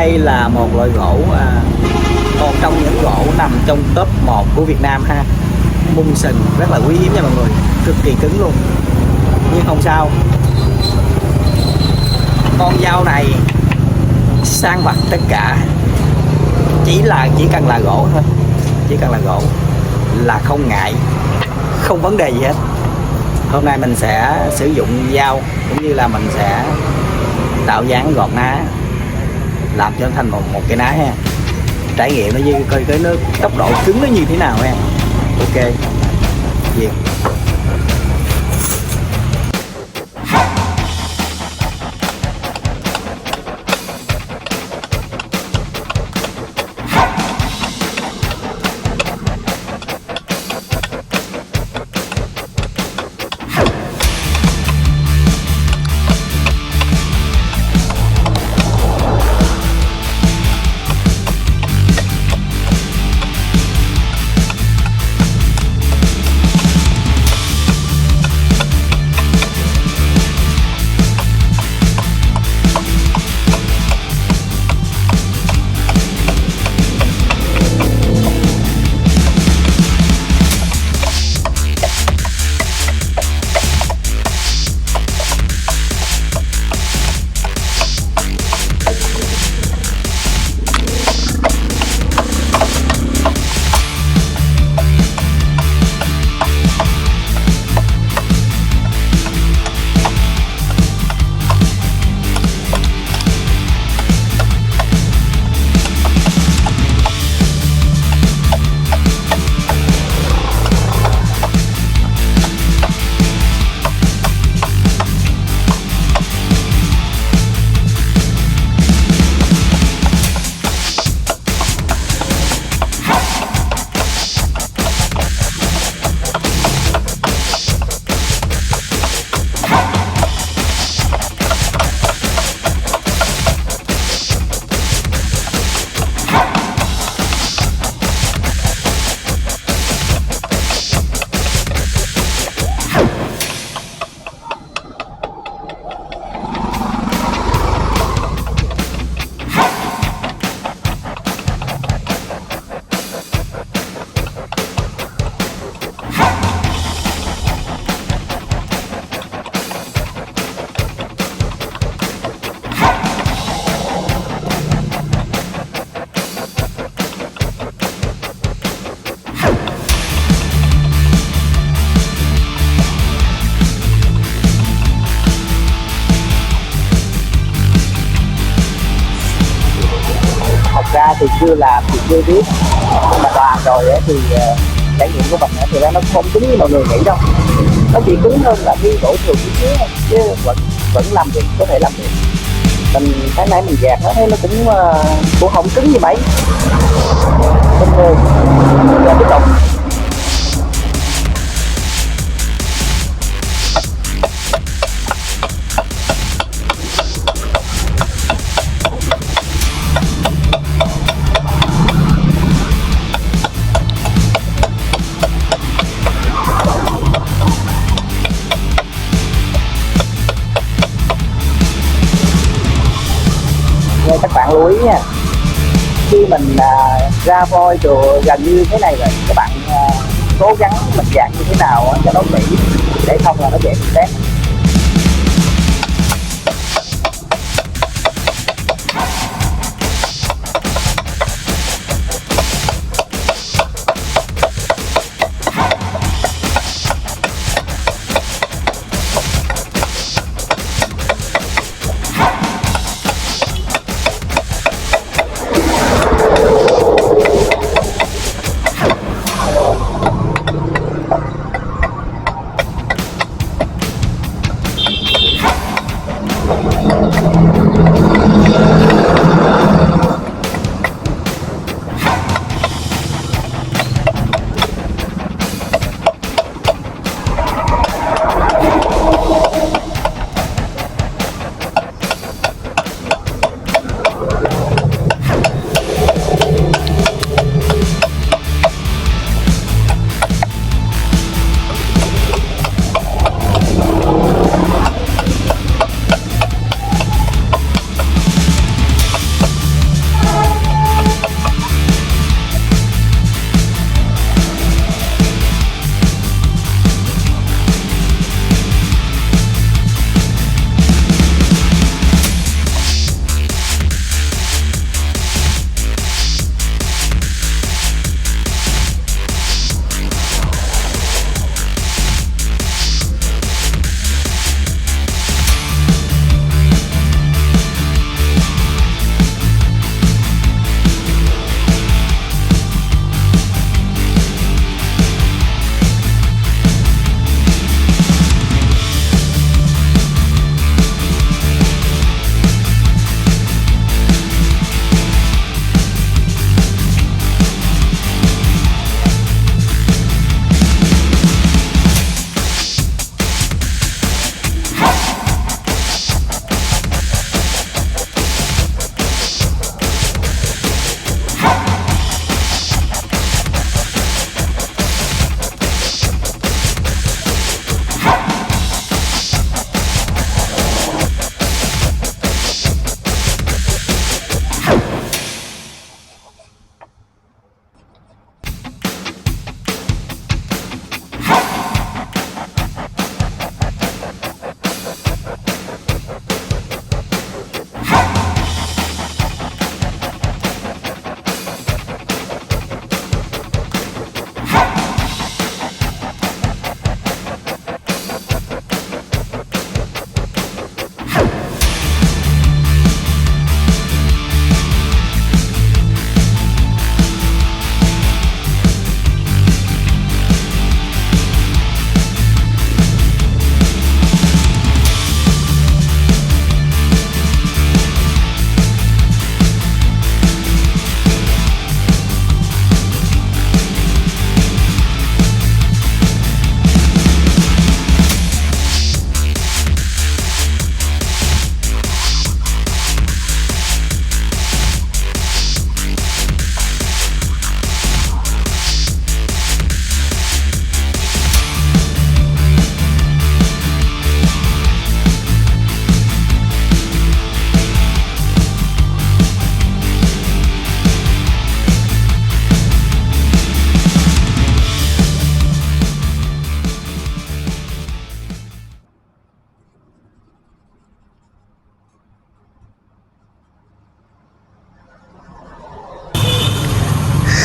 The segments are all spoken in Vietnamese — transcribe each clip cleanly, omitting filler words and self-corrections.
Đây là một loại gỗ, một trong những gỗ nằm trong top 1 của Việt Nam ha. Mung sừng rất là quý hiếm nha mọi người, cực kỳ cứng luôn. Nhưng không sao, con dao này sang vặt tất cả, chỉ cần là gỗ thôi, chỉ cần là gỗ là không ngại, không vấn đề gì hết. Hôm nay mình sẽ sử dụng dao cũng như là mình sẽ tạo dáng gọt ná, làm cho nó thành một cái ná ha. Trải nghiệm nó như coi cái nó tốc độ cứng nó như thế nào ha. Ok, việc ra thì chưa làm thì chưa biết, nhưng mà làm rồi ấy, thì trải nghiệm của mình thì nó không cứng như mọi người nghĩ đâu. Nó chỉ cứng hơn là cái gỗ thường chứ vẫn làm được, có thể làm được. Mình cái nãy mình dẹp nó thấy nó cũng không cứng như mấy. Bình thường giờ tiếp tục. Các bạn lưu ý nha, khi mình ra voi rồi gần như thế này rồi, các bạn cố gắng mình dàn như thế nào cho nó kỹ, để không là nó dễ bị tét.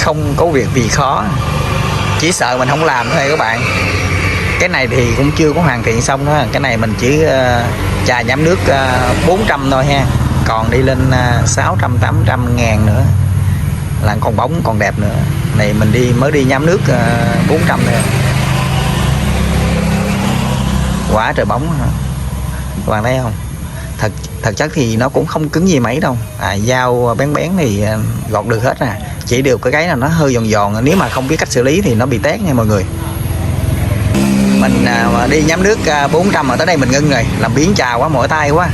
không có việc gì khó, chỉ sợ mình không làm thôi các bạn. Cái này thì cũng chưa có hoàn thiện xong đó, cái này mình chỉ chà nhám nước 400 thôi ha, còn đi lên 600 800 ngàn nữa là còn bóng còn đẹp nữa. Này mình mới đi nhám nước 400 thôi, quá trời bóng hả các bạn thấy không. Thật chất thì nó cũng không cứng gì mấy đâu, dao bén bén thì gọt được hết nè, chỉ điều cái là nó hơi giòn giòn, nếu mà không biết cách xử lý thì nó bị tét nha mọi người. Mình đi nhắm nước 400 mà tới đây mình ngưng rồi, làm biến trà quá, mỏi tay quá.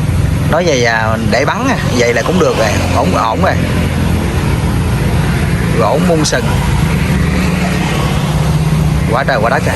Nói vậy để bắn vậy là cũng được rồi, ổn rồi. Gỗ mun sừng quá trời quá đất rồi.